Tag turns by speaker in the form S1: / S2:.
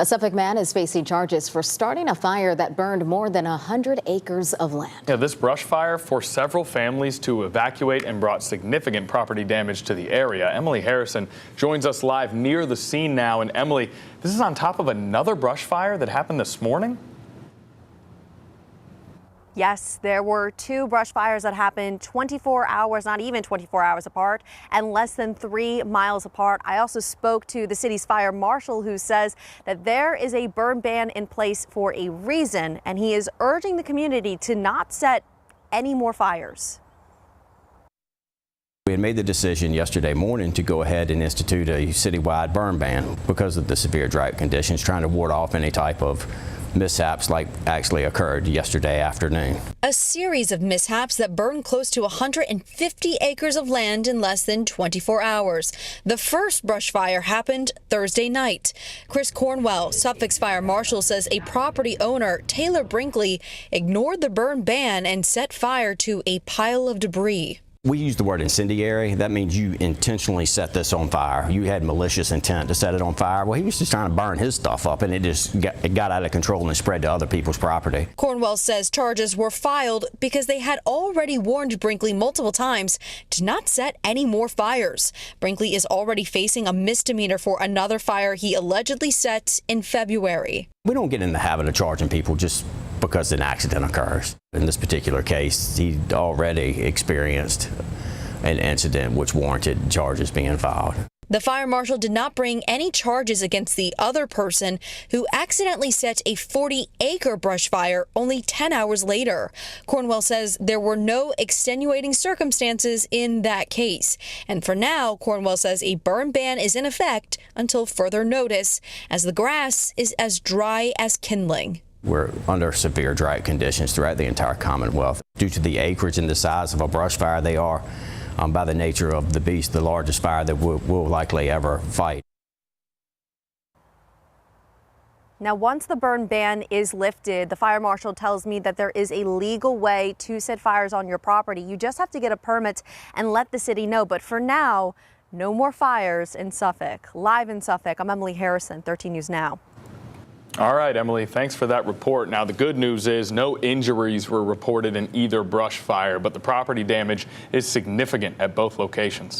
S1: A Suffolk man is facing charges for starting a fire that burned more than 100 acres of land.
S2: Yeah, this brush fire forced several families to evacuate and brought significant property damage to the area. Emily Harrison joins us live near the scene now. And Emily, this is on top of another brush fire that happened this morning?
S3: Yes, there were two brush fires that happened 24 hours, not even 24 hours apart, and less than 3 miles apart. I also spoke to the city's fire marshal, who says that there is a burn ban in place for a reason, and he is urging the community to not set any more fires.
S4: We had made the decision yesterday morning to go ahead and institute a citywide burn ban because of the severe drought conditions, trying to ward off any type of mishaps like actually occurred yesterday afternoon.
S5: A series of mishaps that burned close to 150 acres of land in less than 24 hours. The first brush fire happened Thursday night. Chris Cornwell, Suffolk's fire marshal, says a property owner, Taylor Brinkley, ignored the burn ban and set fire to a pile of debris.
S4: We use the word incendiary. That means you intentionally set this on fire. You had malicious intent to set it on fire. Well, he was just trying to burn his stuff up, and it got out of control and spread to other people's property.
S5: Cornwell says charges were filed because they had already warned Brinkley multiple times to not set any more fires. Brinkley is already facing a misdemeanor for another fire he allegedly set in February.
S4: We don't get in the habit of charging people just because an accident occurs. In this particular case, he'd already experienced an incident which warranted charges being filed.
S5: The fire marshal did not bring any charges against the other person who accidentally set a 40-acre brush fire only 10 hours later. Cornwell says there were no extenuating circumstances in that case. And for now, Cornwell says a burn ban is in effect until further notice, as the grass is as dry as kindling.
S4: We're under severe drought conditions throughout the entire Commonwealth. Due to the acreage and the size of a brush fire, they are, by the nature of the beast, the largest fire that we'll likely ever fight.
S3: Now, once the burn ban is lifted, the fire marshal tells me that there is a legal way to set fires on your property. You just have to get a permit and let the city know. But for now, no more fires in Suffolk. Live in Suffolk, I'm Emily Harrison, 13 News Now.
S2: All right, Emily, thanks for that report. Now, the good news is no injuries were reported in either brush fire, but the property damage is significant at both locations.